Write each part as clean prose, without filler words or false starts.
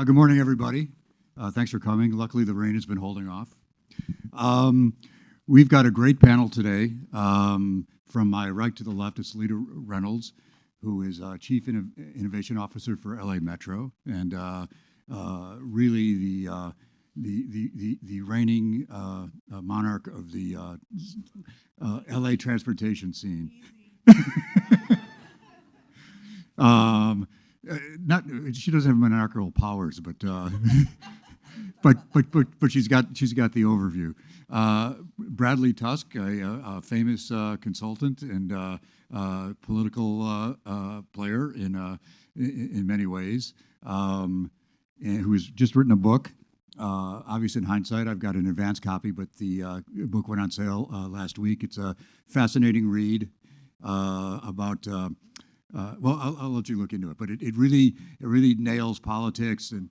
Good morning, everybody. Thanks for coming. Luckily, the rain has been holding off. We've got a great panel today. From my right to the left is Seleta Reynolds, who is Chief Innovation Officer for LA Metro, and really the reigning monarch of the LA transportation scene. Not she doesn't have monarchical powers, but but she's got the overview. Bradley Tusk, a famous consultant and political player in many ways, and who has just written a book. Obviously, in hindsight, I've got an advance copy, but the book went on sale last week. It's a fascinating read about. Well, I'll let you look into it, but it really nails politics and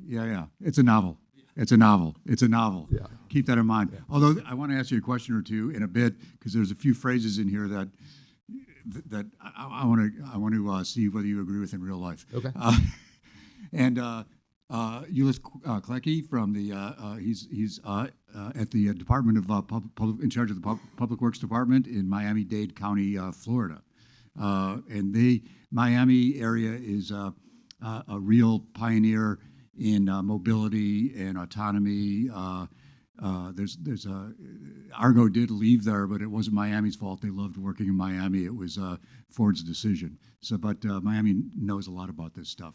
yeah, it's a novel. It's a novel. Yeah. Keep that in mind. Yeah. Although I want to ask you a question or two in a bit because there's a few phrases in here that I want to see whether you agree with in real life. Okay. And Eulois Cleckley from the he's at the Department of Public in charge of the Public Works Department in Miami-Dade County, Florida. And the Miami area is a real pioneer in mobility and autonomy. There's Argo did leave there, but it wasn't Miami's fault. They loved working in Miami. It was Ford's decision. So, but Miami knows a lot about this stuff.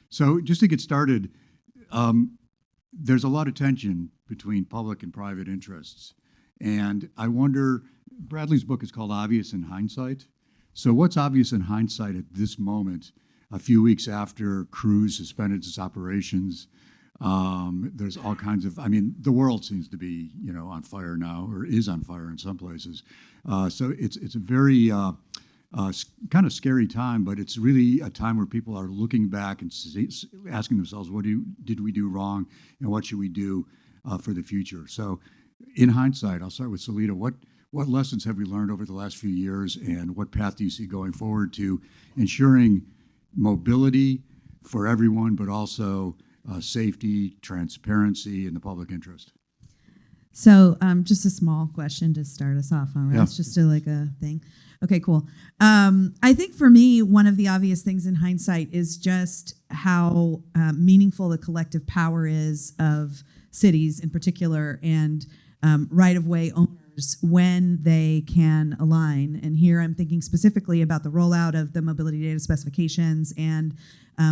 So, just to get started, there's a lot of tension between public and private interests, and I wonder. Bradley's book is called Obvious in Hindsight. So what's obvious in hindsight at this moment, a few weeks after Cruise suspended its operations? There's all kinds of, the world seems to be, on fire now, or is on fire in some places. So it's a very kind of scary time, but it's really a time where people are looking back and asking themselves, what did we do wrong, and what should we do for the future? So in hindsight, I'll start with Seleta. What lessons have we learned over the last few years, and what path do you see going forward to ensuring mobility for everyone, but also safety, transparency, and the public interest? So just a small question to start us off on, right? Yeah. It's just a thing. Okay, cool. I think for me, one of the obvious things in hindsight is just how meaningful the collective power is of cities in particular, and right-of-way owners when they can align. And here I'm thinking specifically about the rollout of the mobility data specifications and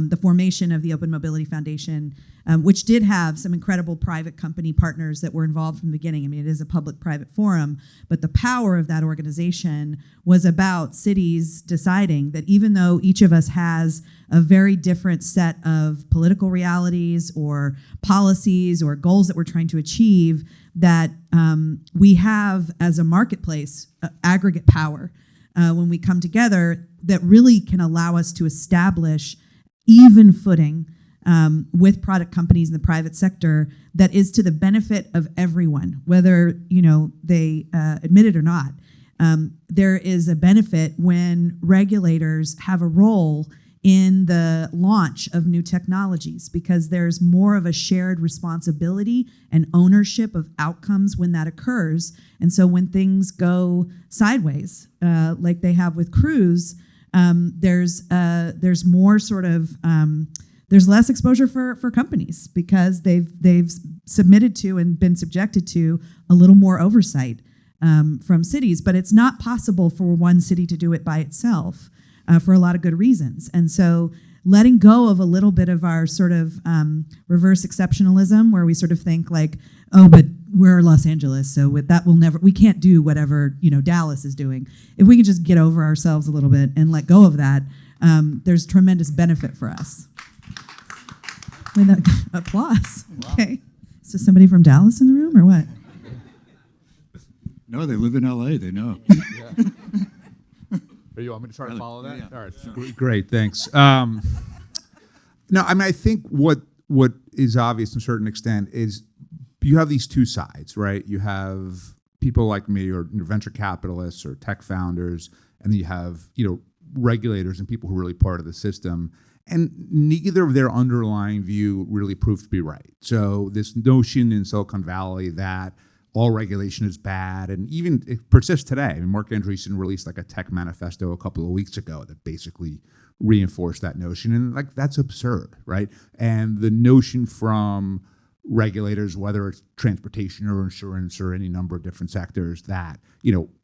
the formation of the Open Mobility Foundation, which did have some incredible private company partners that were involved from the beginning. It is a public-private forum, but the power of that organization was about cities deciding that even though each of us has a very different set of political realities or policies or goals that we're trying to achieve, that we have as a marketplace aggregate power when we come together that really can allow us to establish even footing with product companies in the private sector that is to the benefit of everyone, whether they admit it or not. There is a benefit when regulators have a role in the launch of new technologies, because there's more of a shared responsibility and ownership of outcomes when that occurs. And so when things go sideways, like they have with Cruise, there's more sort of there's less exposure for companies because they've submitted to and been subjected to a little more oversight from cities. But it's not possible for one city to do it by itself. For a lot of good reasons. And so letting go of a little bit of our sort of reverse exceptionalism, where we sort of think like, oh, but we're Los Angeles, so with that we can't do whatever Dallas is doing. If we can just get over ourselves a little bit and let go of that, there's tremendous benefit for us. Applause. Wow. Okay. So somebody from Dallas in the room or what? No, they live in LA, they know. Yeah. You want me to try to follow that? Yeah. All right, great, thanks. No, I think what is obvious to a certain extent is you have these two sides, right? You have people like me or venture capitalists or tech founders, and then you have regulators and people who are really part of the system. and neither of their underlying view really proved to be right. So this notion in Silicon Valley that all regulation is bad, and even it persists today. I mean, Mark Andreessen released like a tech manifesto a couple of weeks ago that basically reinforced that notion, and like that's absurd, right? And the notion from regulators, whether it's transportation or insurance or any number of different sectors, that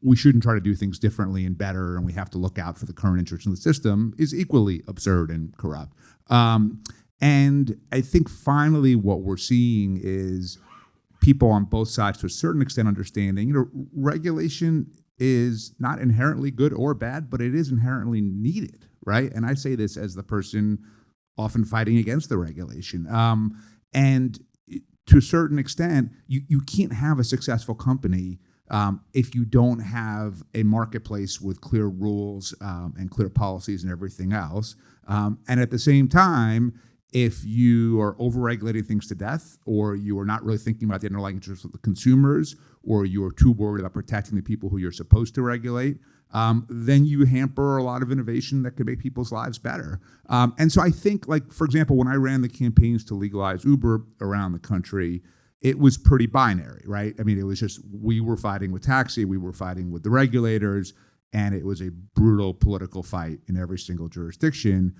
we shouldn't try to do things differently and better, and we have to look out for the current interests in the system, is equally absurd and corrupt. And I think finally what we're seeing is people on both sides, to a certain extent, understanding, regulation is not inherently good or bad, but it is inherently needed, right? And I say this as the person often fighting against the regulation. And to a certain extent, you can't have a successful company if you don't have a marketplace with clear rules and clear policies and everything else. And at the same time, if you are over-regulating things to death, or you are not really thinking about the underlying interests of the consumers, or you are too worried about protecting the people who you're supposed to regulate, then you hamper a lot of innovation that could make people's lives better. And so I think, like, for example, when I ran the campaigns to legalize Uber around the country, it was pretty binary, right? I mean, it was just, we were fighting with taxi, we were fighting with the regulators, and it was a brutal political fight in every single jurisdiction.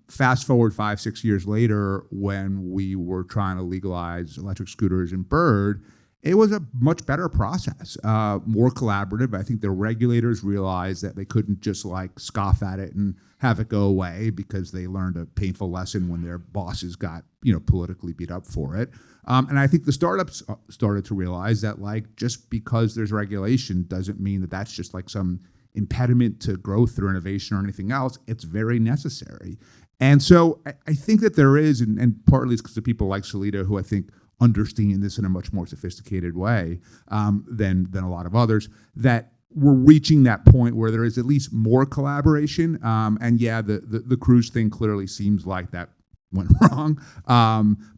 Fast forward 5-6 years later, when we were trying to legalize electric scooters in Bird, it was a much better process, more collaborative. I think the regulators realized that they couldn't just like scoff at it and have it go away, because they learned a painful lesson when their bosses got politically beat up for it. And I think the startups started to realize that, like, just because there's regulation doesn't mean that that's just like some impediment to growth or innovation or anything else. It's very necessary. And so I think that there is, and partly it's because of people like Seleta, who I think understand this in a much more sophisticated way than a lot of others, that we're reaching that point where there is at least more collaboration. And yeah, the cruise thing clearly seems like that went wrong.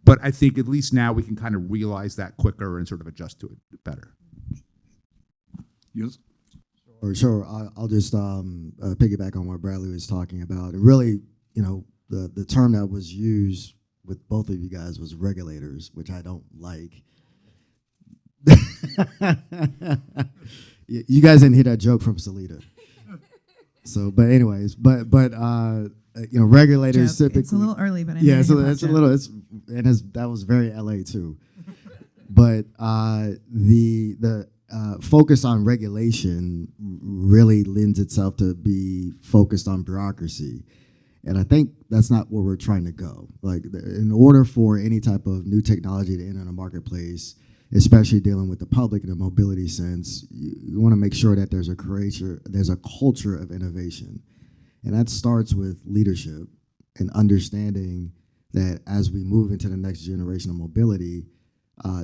But I think at least now we can kind of realize that quicker and sort of adjust to it better. Yes. Sure. I'll just piggyback on what Bradley was talking about. It really, the term that was used with both of you guys was regulators, which I don't like. You guys didn't hear that joke from Seleta. So, but anyways, but regulators typically. It's a little early, but it's a little. That was very LA too. But the focus on regulation really lends itself to be focused on bureaucracy. And I think that's not where we're trying to go. Like, in order for any type of new technology to enter the marketplace, especially dealing with the public in a mobility sense, you want to make sure that there's a culture of innovation. And that starts with leadership and understanding that as we move into the next generation of mobility,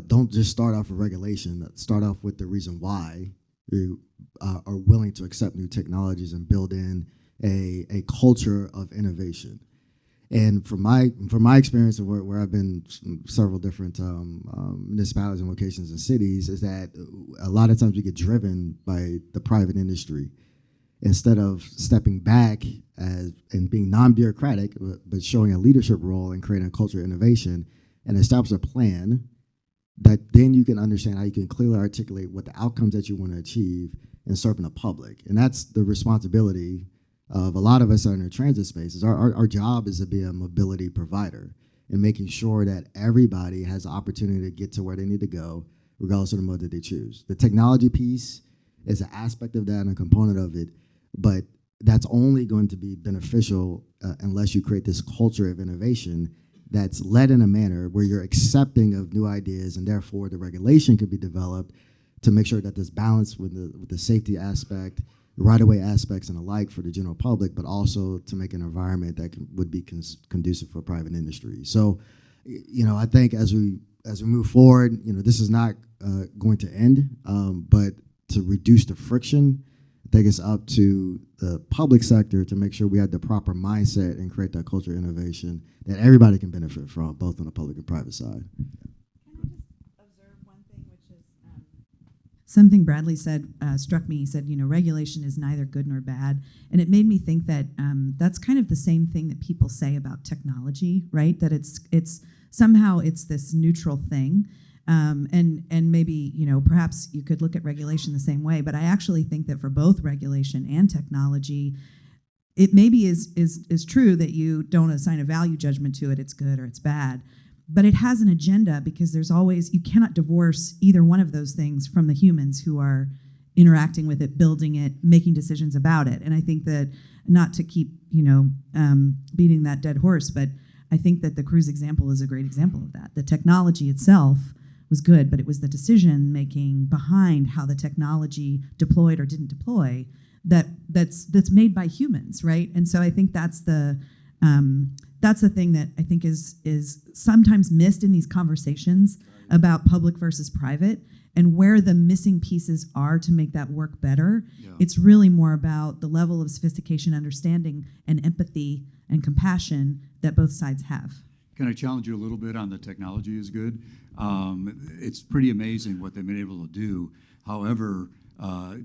don't just start off with regulation, start off with the reason why you are willing to accept new technologies and build in a culture of innovation. And from my experience of where I've been several different municipalities and locations and cities, is that a lot of times we get driven by the private industry instead of stepping back and being non-bureaucratic, but showing a leadership role and creating a culture of innovation and establish a plan that then you can understand how you can clearly articulate what the outcomes that you want to achieve and serving the public. And that's the responsibility of a lot of us that are in the transit spaces. Our job is to be a mobility provider and making sure that everybody has the opportunity to get to where they need to go, regardless of the mode that they choose. The technology piece is an aspect of that and a component of it, but that's only going to be beneficial unless you create this culture of innovation that's led in a manner where you're accepting of new ideas, and therefore the regulation could be developed to make sure that there's balance with the safety aspect, right-of-way aspects and the like for the general public, but also to make an environment that would be conducive for private industry. So, I think as we move forward, this is not going to end, but to reduce the friction, I think it's up to the public sector to make sure we have the proper mindset and create that culture of innovation that everybody can benefit from, both on the public and private side. Can I just observe one thing, which is something Bradley said struck me. He said, regulation is neither good nor bad. And it made me think that that's kind of the same thing that people say about technology, right? That it's somehow it's this neutral thing. And maybe, perhaps you could look at regulation the same way, but I actually think that for both regulation and technology, it maybe is true that you don't assign a value judgment to it, it's good or it's bad, but it has an agenda because you cannot divorce either one of those things from the humans who are interacting with it, building it, making decisions about it. And I think that, not to keep, beating that dead horse, but I think that the cruise example is a great example of that. The technology itself was good, but it was the decision making behind how the technology deployed or didn't deploy that's made by humans, right? And so I think that's the thing that I think is sometimes missed in these conversations about public versus private, and where the missing pieces are to make that work better. Yeah. It's really more about the level of sophistication, understanding, and empathy and compassion that both sides have. Can I challenge you a little bit on the technology is good? It's pretty amazing what they've been able to do. However,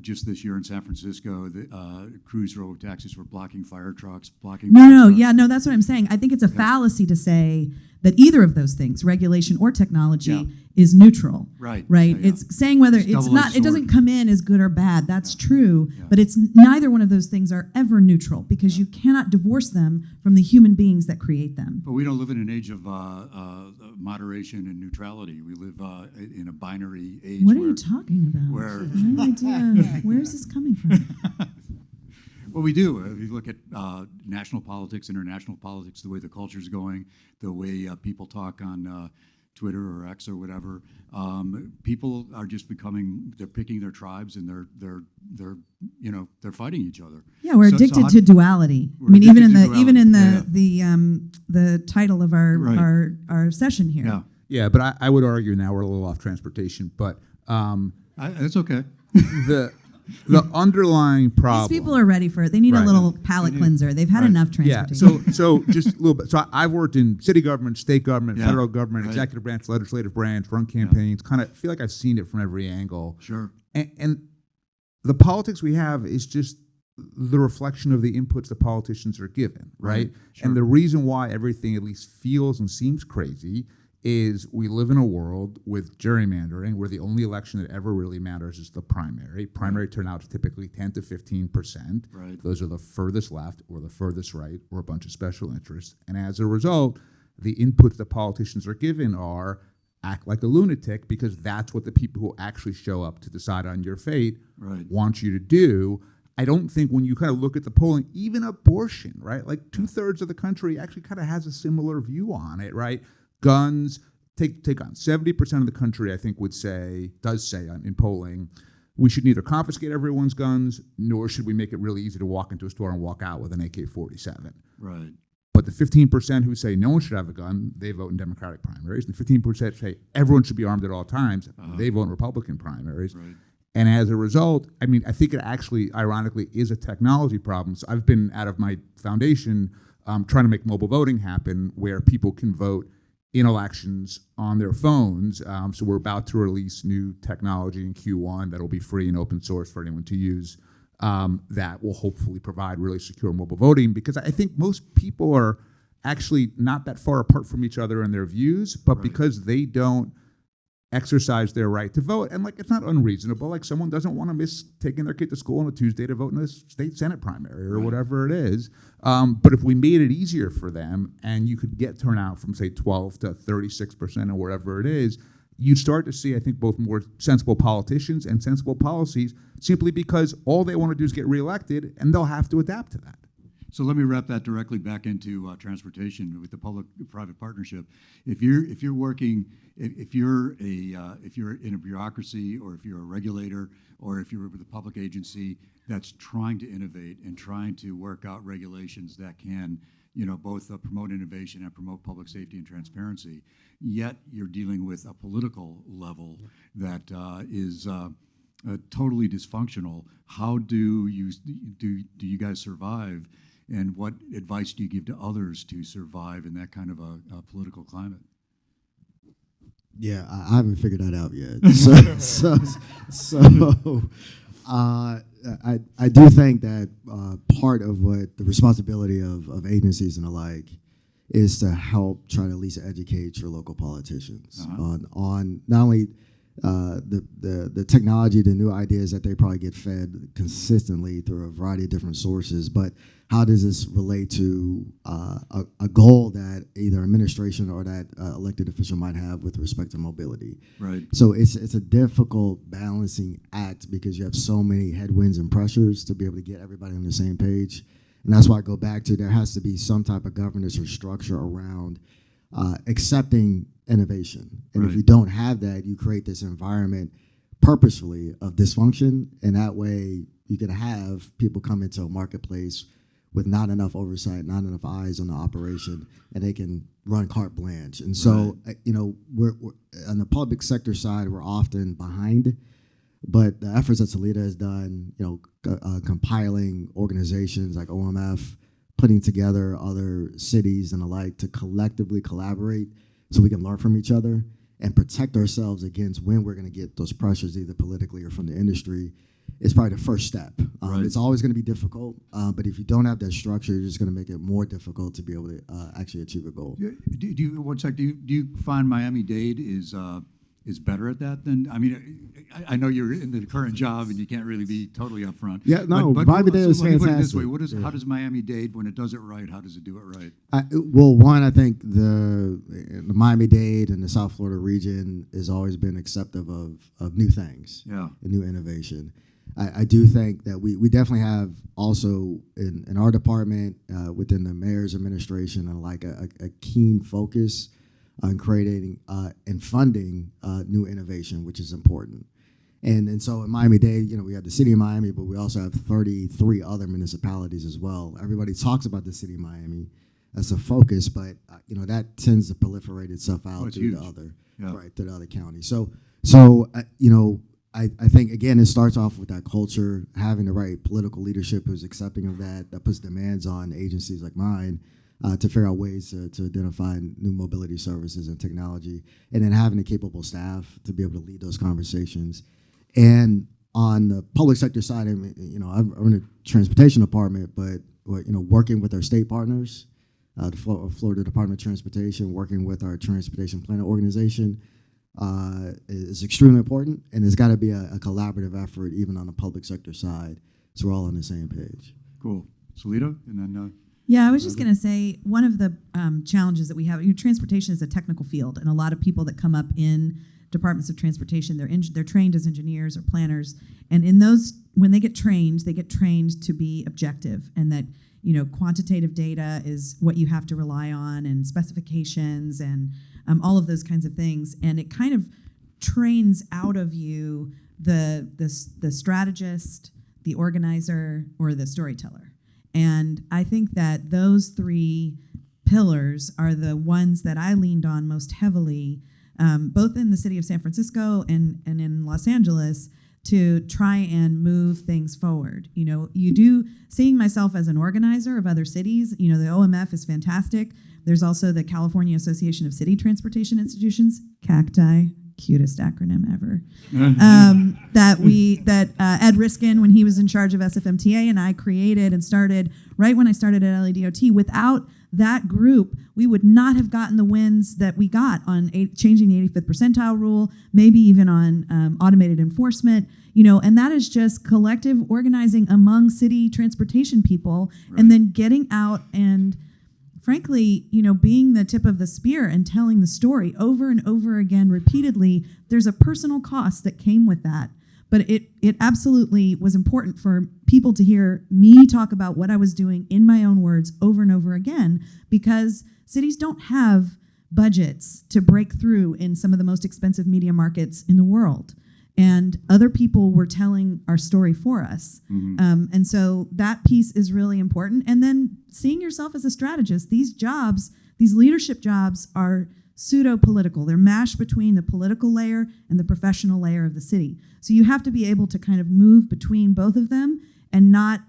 just this year in San Francisco, the cruise road taxis were blocking fire trucks, that's what I'm saying. I think it's a fallacy to say that either of those things, regulation or technology, is neutral. Right. Right. Yeah. It's saying whether it's not, it doesn't come in as good or bad. That's true. Yeah. But it's neither one of those things are ever neutral, because you cannot divorce them from the human beings that create them. But we don't live in an age of moderation and neutrality. We live in a binary age. What are you talking about? Where no idea. Where is this coming from? Well, we do. If you look at national politics, international politics, the way the culture's going, the way people talk on Twitter or X or whatever, people are just they're picking their tribes, and they're fighting each other. Yeah, we're addicted to duality. I mean, even in the title of our session here. Yeah. Yeah, but I would argue, now we're a little off transportation, but that's okay. The underlying problem. These people are ready for it. They need a little palate cleanser. They've had enough transportation. Yeah. So just a little bit. So I've worked in city government, state government, federal government, executive branch, legislative branch, run campaigns. Kind of feel like I've seen it from every angle. Sure. And the politics we have is just the reflection of the inputs the politicians are given, right? Sure. And the reason why everything at least feels and seems crazy is we live in a world with gerrymandering where the only election that ever really matters is the primary. Primary turnout is typically 10 to 15%. Right. Those are the furthest left or the furthest right or a bunch of special interests. And as a result, the inputs the politicians are given are act like a lunatic, because that's what the people who actually show up to decide on your fate want you to do. I don't think when you kind of look at the polling, even abortion, right? Like 2/3 of the country actually kind of has a similar view on it, right? Guns, take on 70% of the country, I think, does say in polling, we should neither confiscate everyone's guns, nor should we make it really easy to walk into a store and walk out with an AK-47. Right. But the 15% who say no one should have a gun, they vote in Democratic primaries. And the 15% say everyone should be armed at all times, they vote in Republican primaries. Right. And as a result, I mean, I think it actually, ironically, is a technology problem. So I've been out of my foundation trying to make mobile voting happen, where people can vote in elections on their phones. So we're about to release new technology in Q1 that will be free and open source for anyone to use, that will hopefully provide really secure mobile voting, because I think most people are actually not that far apart from each other in their views, but because they don't exercise their right to vote, and it's not unreasonable. Like, someone doesn't want to miss taking their kid to school on a Tuesday to vote in a state Senate primary or whatever it is. But if we made it easier for them, and you could get turnout from, say, 12 to 36% or wherever it is, you'd start to see, I think, both more sensible politicians and sensible policies, simply because all they want to do is get reelected, and they'll have to adapt to that. So let me wrap that directly back into transportation with the public-private partnership. If you're in a bureaucracy, or if you're a regulator, or if you're with a public agency that's trying to innovate and trying to work out regulations that can, both promote innovation and promote public safety and transparency, yet you're dealing with a political level that is totally dysfunctional. How do you guys survive? And what advice do you give to others to survive in that kind of a political climate? Yeah, I haven't figured that out yet. So I do think that part of what the responsibility of agencies and the like is to help try to at least educate your local politicians on not only the technology, the new ideas that they probably get fed consistently through a variety of different sources, but how does this relate to a goal that either administration or that elected official might have with respect to mobility? Right. So it's a difficult balancing act because you have so many headwinds and pressures to be able to get everybody on the same page. And that's why I go back to there has to be some type of governance or structure around accepting innovation. And if you don't have that, you create this environment purposefully of dysfunction. And that way you can have people come into a marketplace with not enough oversight, not enough eyes on the operation, and they can run carte blanche. And so, we're on the public sector side, we're often behind. But the efforts that Seleta has done, compiling organizations like OMF, putting together other cities and the like to collectively collaborate so we can learn from each other and protect ourselves against when we're going to get those pressures, either politically or from the industry, is probably the first step. It's always going to be difficult, but if you don't have that structure, you're just going to make it more difficult to be able to actually achieve a goal. Do you find Miami-Dade is better at that than, I mean, I know you're in the current job and you can't really be totally upfront. Yeah, no, Miami-Dade is fantastic. Put it this way, how does Miami-Dade, when it does it right, how does it do it right? Well, one, I think the Miami-Dade and the South Florida region has always been acceptive of new things, and new innovation. I do think that we definitely have also in our department, within the mayor's administration, and like a keen focus on creating and funding new innovation, which is important. And so in Miami-Dade, we have the city of Miami, but we also have 33 other municipalities as well. Everybody talks about the city of Miami as a focus, but that tends to proliferate itself out to the other counties. So I think, again, it starts off with that culture, having the right political leadership who's accepting of that puts demands on agencies like mine to figure out ways to identify new mobility services and technology, and then having a capable staff to be able to lead those conversations. And on the public sector side, I'm in the transportation department, but working with our state partners, the Florida Department of Transportation, working with our transportation planning organization, is extremely important, and it's got to be a collaborative effort even on the public sector side, so we're all on the same page. Cool. Seleta, and then yeah, I was just going to say one of the challenges that we have, transportation is a technical field, and a lot of people that come up in departments of transportation, they're trained as engineers or planners, and in those, when they get trained to be objective, and that quantitative data is what you have to rely on, and specifications, and all of those kinds of things, and it kind of trains out of you the strategist, the organizer, or the storyteller. And I think that those three pillars are the ones that I leaned on most heavily, both in the city of San Francisco and in Los Angeles, to try and move things forward. Seeing myself as an organizer of other cities, the OMF is fantastic. There's also the California Association of City Transportation Institutions, CACTI, cutest acronym ever, that Ed Riskin, when he was in charge of SFMTA, and I created and started right when I started at LADOT. Without that group, we would not have gotten the wins that we got on changing the 85th percentile rule, maybe even on automated enforcement, and that is just collective organizing among city transportation people, and then getting out and frankly, being the tip of the spear and telling the story over and over again repeatedly. There's a personal cost that came with that, but it absolutely was important for people to hear me talk about what I was doing in my own words over and over again, because cities don't have budgets to break through in some of the most expensive media markets in the world. And other people were telling our story for us. Mm-hmm. And so that piece is really important. And then seeing yourself as a strategist, these leadership jobs are pseudo-political. They're mashed between the political layer and the professional layer of the city. So you have to be able to kind of move between both of them and not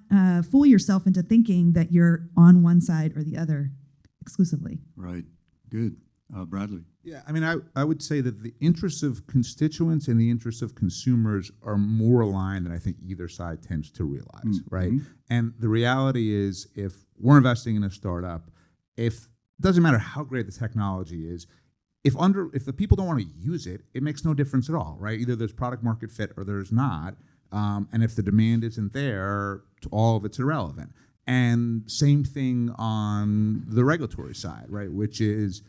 fool yourself into thinking that you're on one side or the other exclusively. Right. Good. Bradley. Yeah, I mean, I would say that the interests of constituents and the interests of consumers are more aligned than I think either side tends to realize, right? And the reality is, if we're investing in a startup, if it doesn't matter how great the technology is, if the people don't want to use it, it makes no difference at all, right? Either there's product market fit or there's not, and if the demand isn't there, all of it's irrelevant. And same thing on the regulatory side, right? Which is,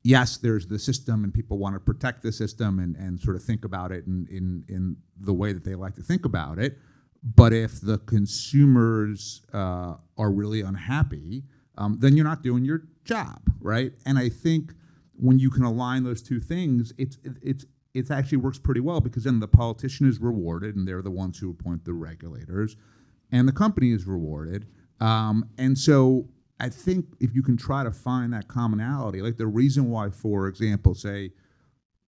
yes, there's the system and people want to protect the system and sort of think about it in the way that they like to think about it. But if the consumers are really unhappy, then you're not doing your job, right? And I think when you can align those two things, it actually works pretty well, because then the politician is rewarded and they're the ones who appoint the regulators, and the company is rewarded. And so I think if you can try to find that commonality, like the reason why, for example, say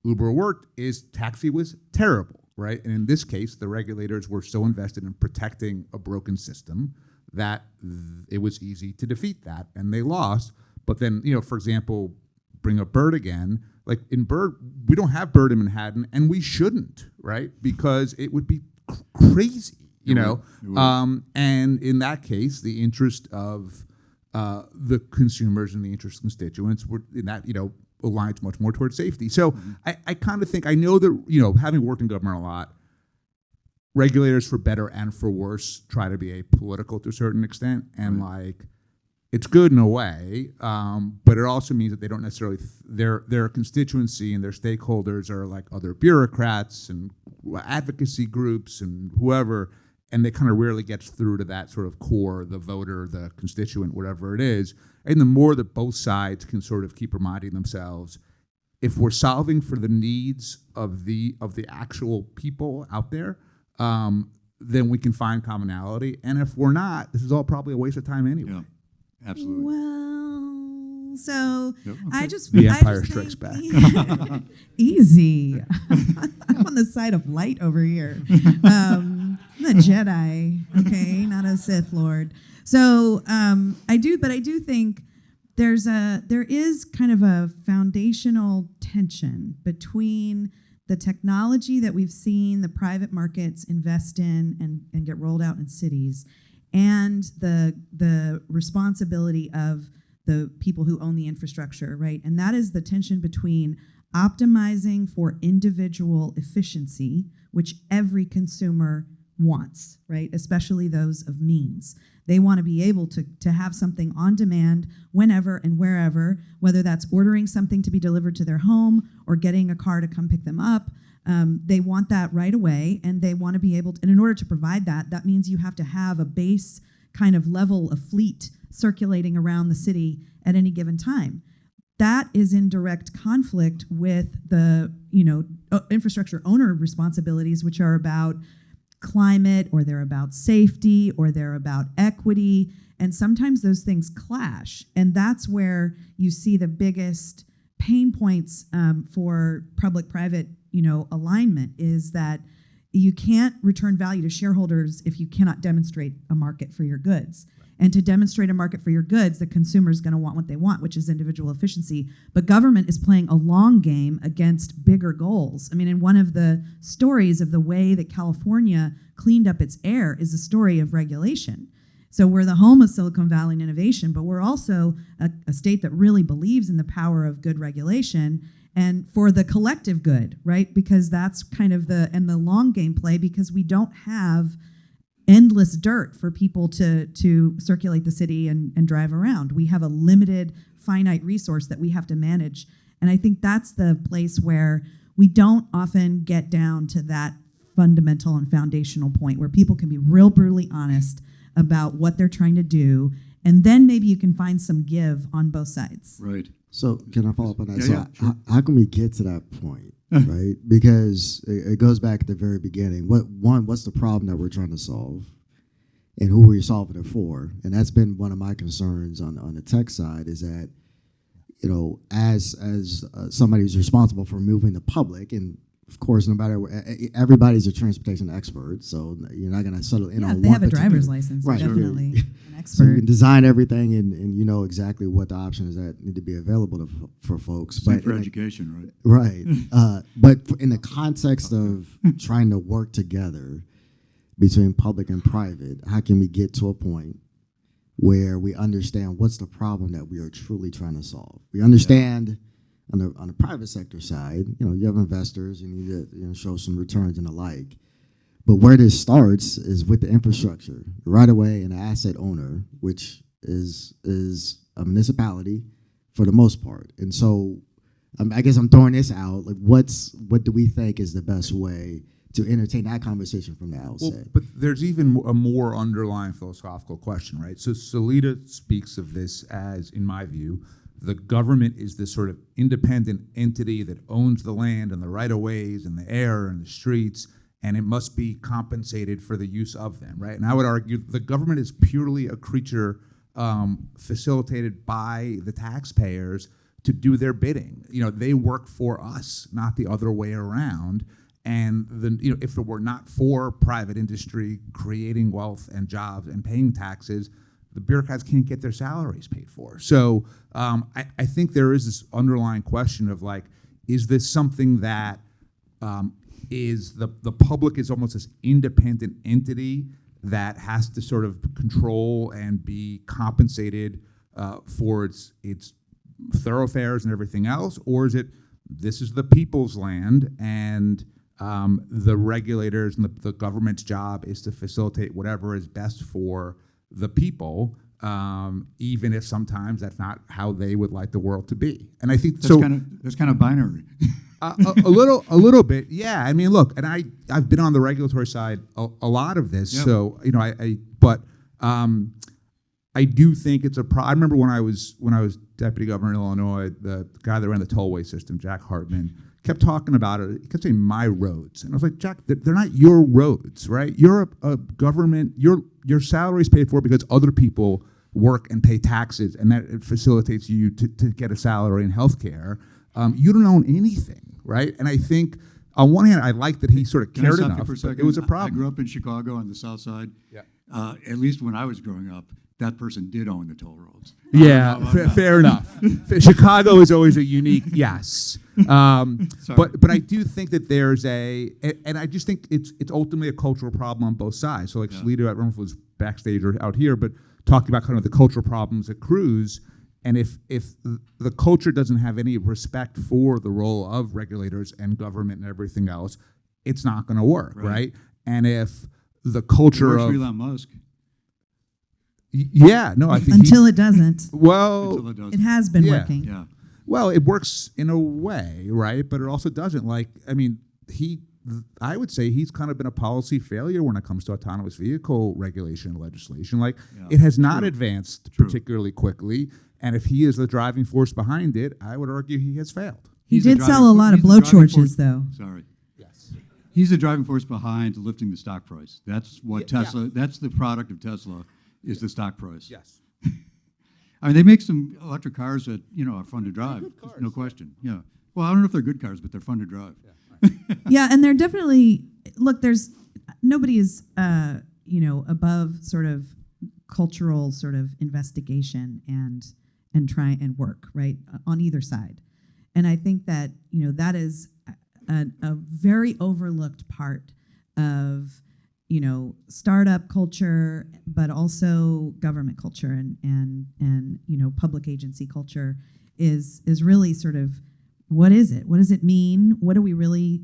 Uber worked is taxi was terrible, right? And in this case, the regulators were so invested in protecting a broken system that it was easy to defeat that, and they lost. But then, for example, bring up Bird again. Like in Bird, we don't have Bird in Manhattan, and we shouldn't, right? Because it would be crazy, And in that case, the interest of the consumers and the interest of constituents were in that, aligns much more towards safety. So I kind of think, I know that, having worked in government a lot, regulators, for better and for worse, try to be apolitical to a certain extent, and it's good in a way, but it also means that they don't necessarily their constituency and their stakeholders are like other bureaucrats and advocacy groups and whoever, and they kind of rarely gets through to that sort of core, the voter, the constituent, whatever it is. And the more that both sides can sort of keep reminding themselves, if we're solving for the needs of the actual people out there, then we can find commonality. And if we're not, this is all probably a waste of time anyway. Yeah. Absolutely. Well, so I just The I Empire just Strikes think- Back. Easy. I'm on the side of light over here. I'm a Jedi, okay, not a Sith Lord. So I do think there is kind of a foundational tension between the technology that we've seen the private markets invest in and get rolled out in cities, and the responsibility of the people who own the infrastructure, right? And that is the tension between optimizing for individual efficiency, which every consumer wants, right? Especially those of means. They want to be able to have something on demand whenever and wherever, whether that's ordering something to be delivered to their home or getting a car to come pick them up. They want that right away, and they want to be able to, and in order to provide that, that means you have to have a base kind of level of fleet circulating around the city at any given time. That is in direct conflict with the, infrastructure owner responsibilities, which are about climate, or they're about safety, or they're about equity, and sometimes those things clash. And that's where you see the biggest pain points for public-private alignment, is that you can't return value to shareholders if you cannot demonstrate a market for your goods. Right. And to demonstrate a market for your goods, the consumer is going to want what they want, which is individual efficiency. But government is playing a long game against bigger goals. I mean, in one of the stories of the way that California cleaned up its air is a story of regulation. So we're the home of Silicon Valley and innovation, but we're also a state that really believes in the power of good regulation and for the collective good, right? Because that's kind of the long game play, because we don't have endless dirt for people to circulate the city and drive around. We have a limited, finite resource that we have to manage. And I think that's the place where we don't often get down to that fundamental and foundational point where people can be real brutally honest about what they're trying to do, and then maybe you can find some give on both sides. Right. So can I follow up on that? Yeah, sure. How can we get to that point, right? Because it goes back at the very beginning. What's the problem that we're trying to solve, and who are you solving it for? And that's been one of my concerns on the tech side, is that, as somebody who's responsible for moving the public, and of course, no matter everybody's a transportation expert, so you're not going to settle in on one. Yeah, if they have a driver's license, right, definitely an expert. So you can design everything, and you know exactly what the options that need to be available for folks. Same but for education, right? right. But in the context of trying to work together between public and private, how can we get to a point where we understand what's the problem that we are truly trying to solve? We understand on the private sector side, you know, you have investors, you need to, you know, show some returns and the like. But where this starts is with the infrastructure, the right of way, and the asset owner, which is a municipality for the most part. And so, I guess I'm throwing this out. Like, what do we think is the best way to entertain that conversation from the outset? Well, but there's even a more underlying philosophical question, right? So Seleta speaks of this as, in my view, the government is this sort of independent entity that owns the land and the right-of-ways and the air and the streets, and it must be compensated for the use of them, right? And I would argue the government is purely a creature facilitated by the taxpayers to do their bidding. You know, they work for us, not the other way around. And if it were not for private industry creating wealth and jobs and paying taxes, the bureaucrats can't get their salaries paid for. So I think there is this underlying question of, like, is this something that is the public is almost this independent entity that has to sort of control and be compensated for its thoroughfares and everything else? Or is it, this is the people's land, and the regulators and the government's job is to facilitate whatever is best for the people, even if sometimes that's not how they would like the world to be. And I think that's kind of binary. a little bit, yeah. I mean, look, and I've been on the regulatory side a lot of this, so you know, I do think it's a problem. I remember when I was deputy governor in Illinois, the guy that ran the tollway system, Jack Hartman, kept talking about it. He kept saying "my roads," and I was like, Jack, they're not your roads, right? You're a government. Your salary is paid for because other people work and pay taxes, and that it facilitates you to get a salary and health care. You don't own anything, right? And I think, on one hand, I like that he sort of cared enough, but it was a problem. I grew up in Chicago on the south side. Yeah. At least when I was growing up, that person did own the toll roads. Yeah, fair enough. Chicago is always a unique, yes. But I do think that there's and I just think it's ultimately a cultural problem on both sides. So like Seleta, I don't know if it was backstage or out here, but talking about kind of the cultural problems at Cruise. And if the culture doesn't have any respect for the role of regulators and government and everything else, it's not going to work, right? And if the culture of Elon Musk. Yeah, no, I think until it doesn't. Well, it has been working. Yeah. Well, it works in a way, right? But it also doesn't. Like, I mean, I would say he's kind of been a policy failure when it comes to autonomous vehicle regulation and legislation. Like, it has not advanced particularly quickly. And if he is the driving force behind it, I would argue he has failed. He did sell a lot of blowtorches, though. Sorry. Yes. He's the driving force behind lifting the stock price. That's what Tesla, that's the product of Tesla, is the stock price. Yes. I mean, they make some electric cars that, you know, are fun to drive. Good cars, no question. Yeah. Well, I don't know if they're good cars, but they're fun to drive. Yeah, right. Yeah, and they're definitely, look, nobody is, above sort of cultural sort of investigation and try and work, right, on either side. And I think that, that is a very overlooked part of, startup culture, but also government culture and public agency culture is really sort of, what is it? What does it mean? What are we really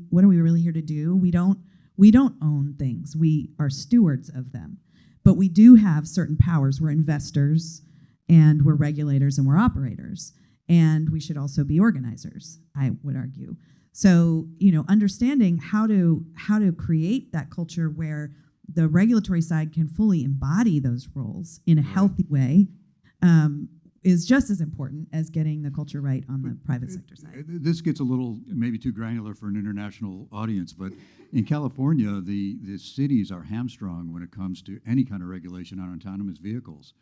here to do? We don't own things. We are stewards of them. But we do have certain powers. We're investors, and we're regulators, and we're operators. And we should also be organizers, I would argue. So, understanding how to create that culture where the regulatory side can fully embody those roles in a healthy way is just as important as getting the culture right on the private sector side. This gets a little maybe too granular for an international audience, but in California, the cities are hamstrung when it comes to any kind of regulation on autonomous vehicles.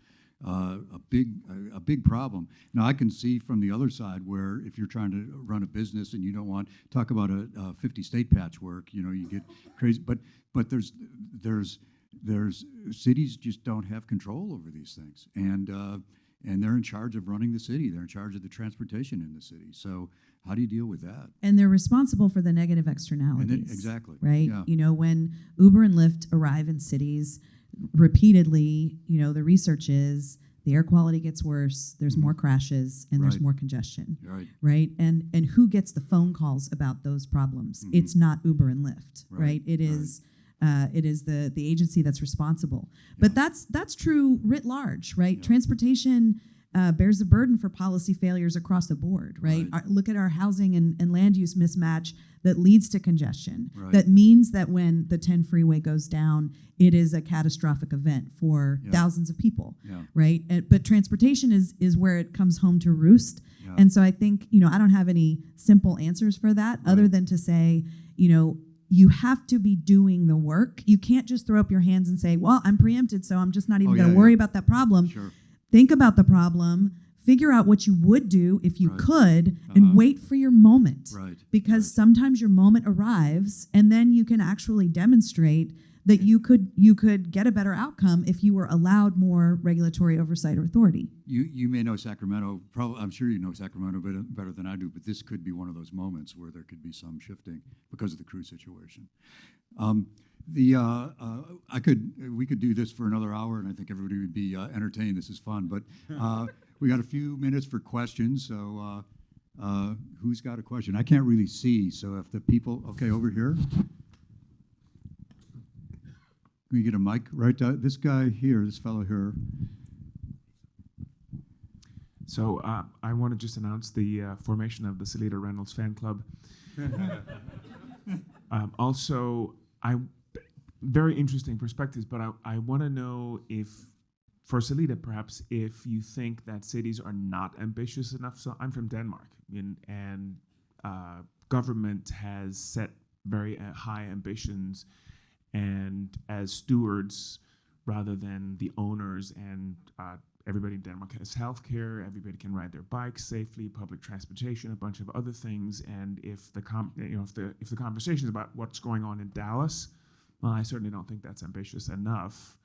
A big problem. Now, I can see from the other side where if you're trying to run a business and you don't want talk about a 50-state patchwork, you get crazy. But there's there's cities just don't have control over these things, and they're in charge of running the city. They're in charge of the transportation in the city. So how do you deal with that? And they're responsible for the negative externalities. Exactly. Right? Yeah. You know, when Uber and Lyft arrive in cities repeatedly, you know, the research is the air quality gets worse, there's more crashes, and there's Right. more congestion. Right. Right? And who gets the phone calls about those problems? It's not Uber and Lyft, right? It is the agency that's responsible. But that's true writ large, right? Yeah. Transportation bears the burden for policy failures across the board, right? Look at our housing and land use mismatch that leads to congestion. Right. That means that when the 10 freeway goes down, it is a catastrophic event for thousands of people, Yeah. right? But transportation is where it comes home to roost. Yeah. And so I think, you know, I don't have any simple answers for that other than to say, you know, you have to be doing the work. You can't just throw up your hands and say, well, I'm preempted, so I'm just not even going to worry about that problem. Sure. Think about the problem, figure out what you would do if you Right. could, and wait for your moment. Right. Because sometimes your moment arrives, and then you can actually demonstrate that you could get a better outcome if you were allowed more regulatory oversight or authority. You may know Sacramento. I'm sure you know Sacramento better than I do. But this could be one of those moments where there could be some shifting because of the crew situation. We could do this for another hour, and I think everybody would be entertained. This is fun, but we got a few minutes for questions. So who's got a question? I can't really see. So if the people, over here. Can we get a mic right down? This guy here, this fellow here. So I want to just announce the formation of the Seleta Reynolds fan club. Also, very interesting perspectives, but I want to know if, for Seleta perhaps, if you think that cities are not ambitious enough. So I'm from Denmark, and government has set very high ambitions, and as stewards rather than the owners, and everybody in Denmark has healthcare, everybody can ride their bikes safely, public transportation, a bunch of other things. And if the conversation is about what's going on in Dallas, well, I certainly don't think that's ambitious enough.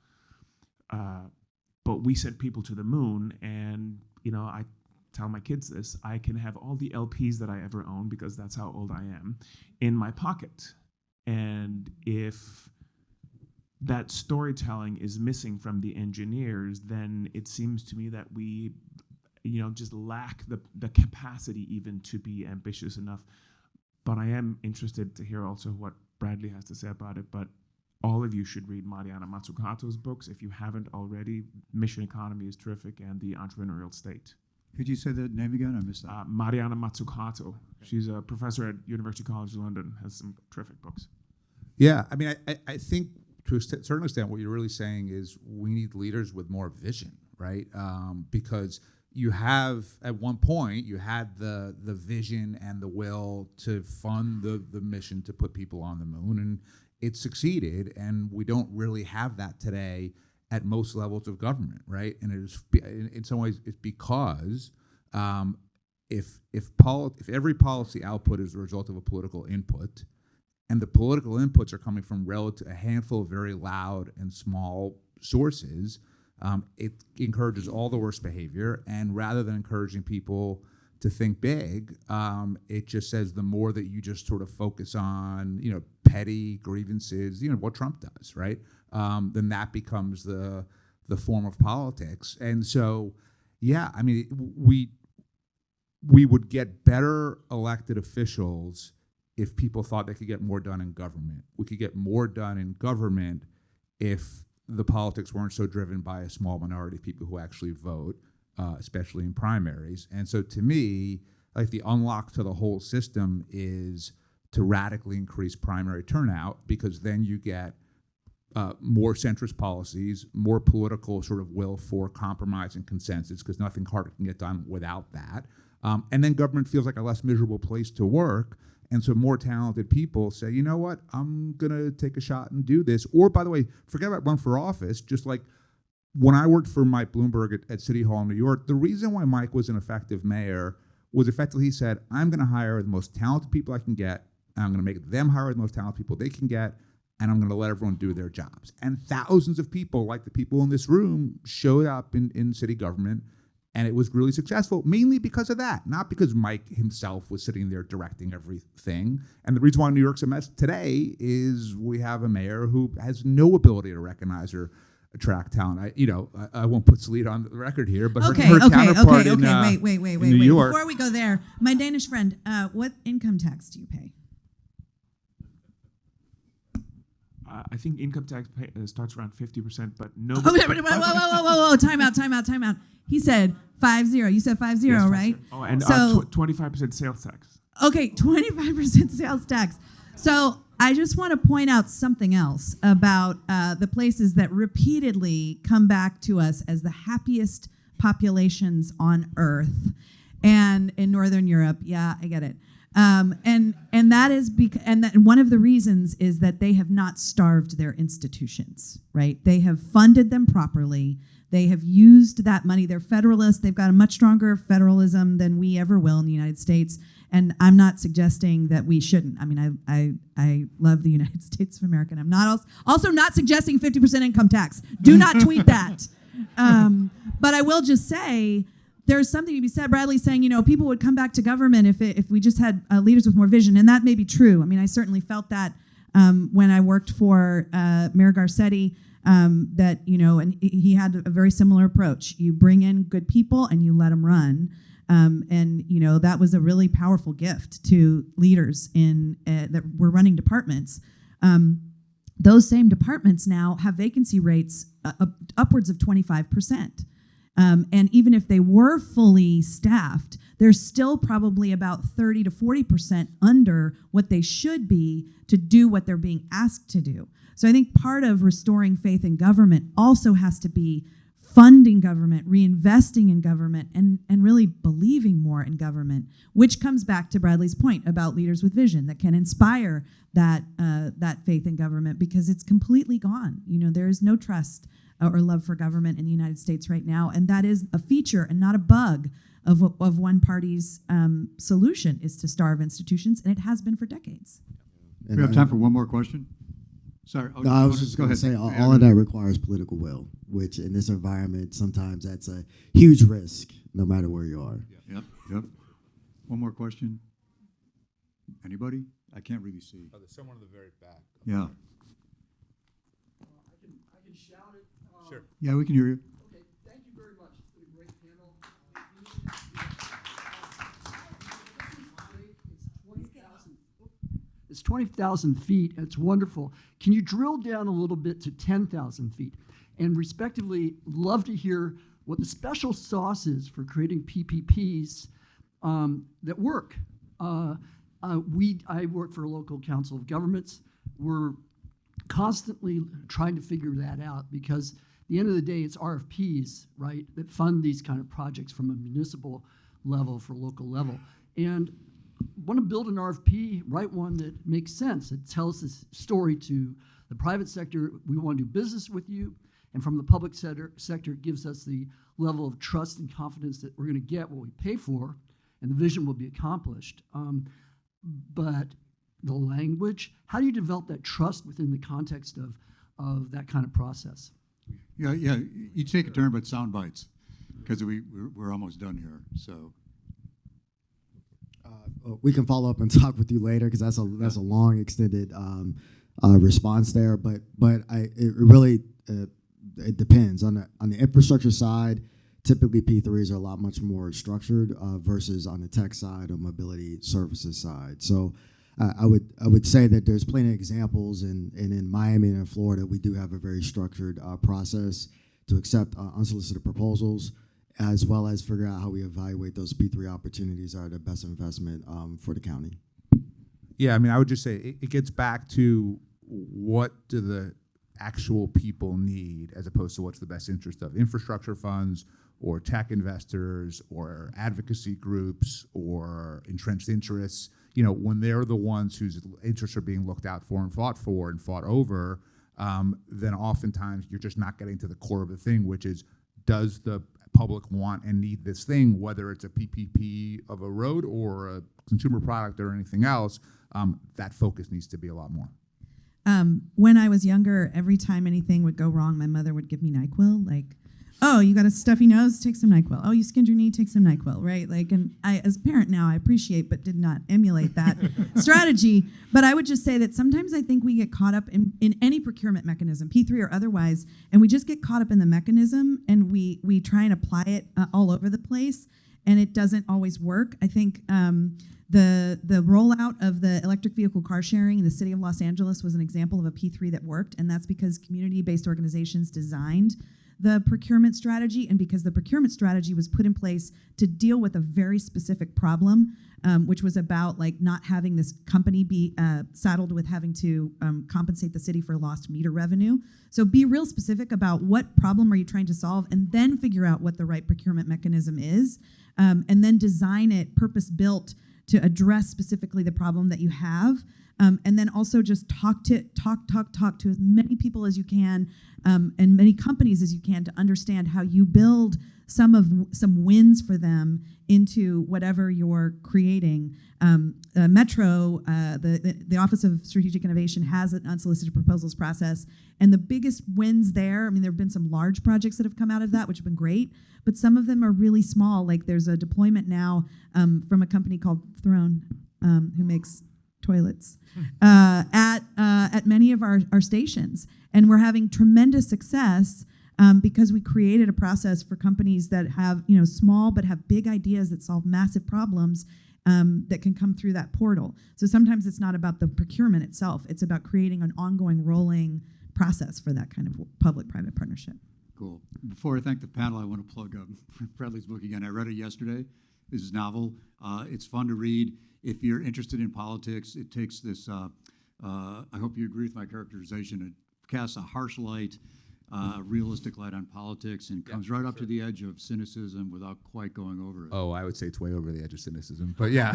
But we sent people to the moon, and I tell my kids this: I can have all the LPs that I ever own, because that's how old I am, in my pocket. And if that storytelling is missing from the engineers, then it seems to me that we, just lack the capacity even to be ambitious enough. But I am interested to hear also what Bradley has to say about it. But all of you should read Mariana Mazzucato's books if you haven't already. Mission Economy is terrific, and The Entrepreneurial State. Could you say the name again? I missed that. Mariana Mazzucato. Okay. She's a professor at University College London, has some terrific books. Yeah, I mean, I think to a certain extent what you're really saying is we need leaders with more vision, right? Because you have, at one point, you had the vision and the will to fund the mission to put people on the moon, and it succeeded, and we don't really have that today at most levels of government, right? And it is, in some ways, it's because if every policy output is the result of a political input, and the political inputs are coming from a handful of very loud and small sources, it encourages all the worst behavior. And rather than encouraging people to think big, it just says the more that you just sort of focus on, petty grievances, what Trump does, right? Then that becomes the form of politics. And so, yeah, I mean, we would get better elected officials if people thought they could get more done in government. We could get more done in government if the politics weren't so driven by a small minority of people who actually vote, especially in primaries. And so to me, like, the unlock to the whole system is to radically increase primary turnout, because then you get more centrist policies, more political sort of will for compromise and consensus, because nothing harder can get done without that. And then government feels like a less miserable place to work. And so more talented people say, you know what, I'm going to take a shot and do this. Or, by the way, forget about run for office. Just like when I worked for Mike Bloomberg at City Hall in New York, the reason why Mike was an effective mayor was effectively he said, I'm going to hire the most talented people I can get, and I'm going to make them hire the most talented people they can get, and I'm going to let everyone do their jobs. And thousands of people, like the people in this room, showed up in city government, and it was really successful, mainly because of that, not because Mike himself was sitting there directing everything. And the reason why New York's a mess today is we have a mayor who has no ability to recognize or attract talent. I won't put Seleta on the record here, but her counterpart in wait. New York. Before we go there, my Danish friend, what income tax do you pay? I think income tax starts around 50%, but no. Whoa! Time out. He said 50. You said 50, Yes, right? 50. Oh, and so 25% sales tax. Okay, 25% sales tax. So I just want to point out something else about the places that repeatedly come back to us as the happiest populations on Earth, and in Northern Europe. Yeah, I get it. And that is one of the reasons is that they have not starved their institutions, right? They have funded them properly. They have used that money. They're federalists. They've got a much stronger federalism than we ever will in the United States. And I'm not suggesting that we shouldn't. I mean, I love the United States of America. And I'm not also not suggesting 50% income tax. Do not tweet that. But I will just say, there's something to be said. Bradley's saying, people would come back to government if we just had leaders with more vision, and that may be true. I mean, I certainly felt that when I worked for Mayor Garcetti, that and he had a very similar approach. You bring in good people and you let them run, and that was a really powerful gift to leaders that were running departments. Those same departments now have vacancy rates upwards of 25%. And even if they were fully staffed, they're still probably about 30 to 40% under what they should be to do what they're being asked to do. So I think part of restoring faith in government also has to be funding government, reinvesting in government, and really believing more in government, which comes back to Bradley's point about leaders with vision that can inspire that faith in government, because it's completely gone. There is no trust or love for government in the United States right now, and that is a feature and not a bug of one party's solution, is to starve institutions, and it has been for decades. We have time for one more question. Sorry. No, I was just going to say all of that requires political will, which in this environment, sometimes that's a huge risk, no matter where you are. Yep. One more question. Anybody? I can't really see. Oh, there's someone in the very back. Yeah. I can shout it. Sure. Yeah, we can hear you. Okay, thank you very much. It's been a great panel. It's 20,000 feet. It's wonderful. Can you drill down a little bit to 10,000 feet? And respectively, love to hear what the special sauce is for creating PPPs that work. I work for a local council of governments. We're constantly trying to figure that out, because at the end of the day, it's RFPs, right, that fund these kind of projects from a municipal level for local level. And want to build an RFP, write one that makes sense. It tells this story to the private sector: we want to do business with you. And from the public sector, it gives us the level of trust and confidence that we're going to get what we pay for, and the vision will be accomplished. But the language, how do you develop that trust within the context of that kind of process? Yeah. Each take a turn, but sound bites, because we're almost done here. So we can follow up and talk with you later, because that's a long, extended response there. But it really it depends on the infrastructure side. Typically, P3s are a lot much more structured versus on the tech side or mobility services side. So I would say that there's plenty of examples, and in Miami and in Florida, we do have a very structured process to accept unsolicited proposals, as well as figure out how we evaluate those P3 opportunities are the best investment for the county. Yeah, I mean, I would just say it gets back to what do the actual people need, as opposed to what's the best interest of infrastructure funds or tech investors or advocacy groups or entrenched interests. When they're the ones whose interests are being looked out for and fought over, then oftentimes you're just not getting to the core of the thing, which is, does the public want and need this thing, whether it's a PPP of a road or a consumer product or anything else? That focus needs to be a lot more. When I was younger, every time anything would go wrong, my mother would give me NyQuil. Like, oh, you got a stuffy nose? Take some NyQuil. Oh, you skinned your knee? Take some NyQuil, right? Like, and I, as a parent now, I appreciate but did not emulate that strategy. But I would just say that sometimes I think we get caught up in any procurement mechanism, P3 or otherwise, and we just get caught up in the mechanism and we try and apply it all over the place, and it doesn't always work. I think the rollout of the electric vehicle car sharing in the city of Los Angeles was an example of a P3 that worked, and that's because community-based organizations designed the procurement strategy, and because the procurement strategy was put in place to deal with a very specific problem, which was about like not having this company be saddled with having to compensate the city for lost meter revenue. So be real specific about what problem are you trying to solve, and then figure out what the right procurement mechanism is, and then design it purpose-built to address specifically the problem that you have. And then also just talk to as many people as you can, and many companies as you can, to understand how you build some wins for them into whatever you're creating. Metro, the Office of Strategic Innovation, has an unsolicited proposals process, and the biggest wins there, I mean, there have been some large projects that have come out of that, which have been great, but some of them are really small. Like there's a deployment now from a company called Throne, who makes toilets, at many of our stations, and we're having tremendous success because we created a process for companies that have, small but have big ideas that solve massive problems, that can come through that portal. So sometimes it's not about the procurement itself; it's about creating an ongoing, rolling process for that kind of public-private partnership. Cool. Before I thank the panel, I want to plug Bradley's book again. I read it yesterday. This is novel. It's fun to read. If you're interested in politics, it takes this, I hope you agree with my characterization, it casts a harsh light, a realistic light on politics, and comes right up to the edge of cynicism without quite going over it. Oh, I would say it's way over the edge of cynicism, but yeah.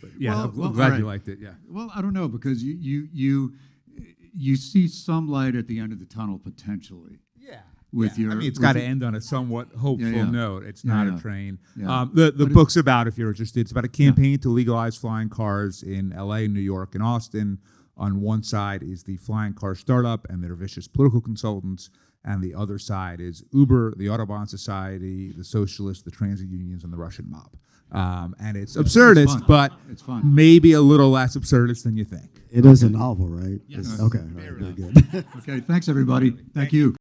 But yeah, Well, I'm glad right. you liked it, yeah. Well, I don't know, because you see some light at the end of the tunnel potentially. Yeah. With your, I mean, it's with got to your- end on a somewhat hopeful Yeah. note. It's Yeah, not yeah. a train. Yeah. The But it's- book's about, if you're interested, it's about a campaign to legalize flying cars in LA, New York, and Austin. On one side is the flying car startup and their vicious political consultants, and the other side is Uber, the Autobahn Society, the socialists, the transit unions, and the Russian mob. And it's absurdist, fun. but It's fun. maybe a little less absurdist than you think. It is a novel, right? Yes. Okay. All right, very good. Okay, thanks everybody. Thank you.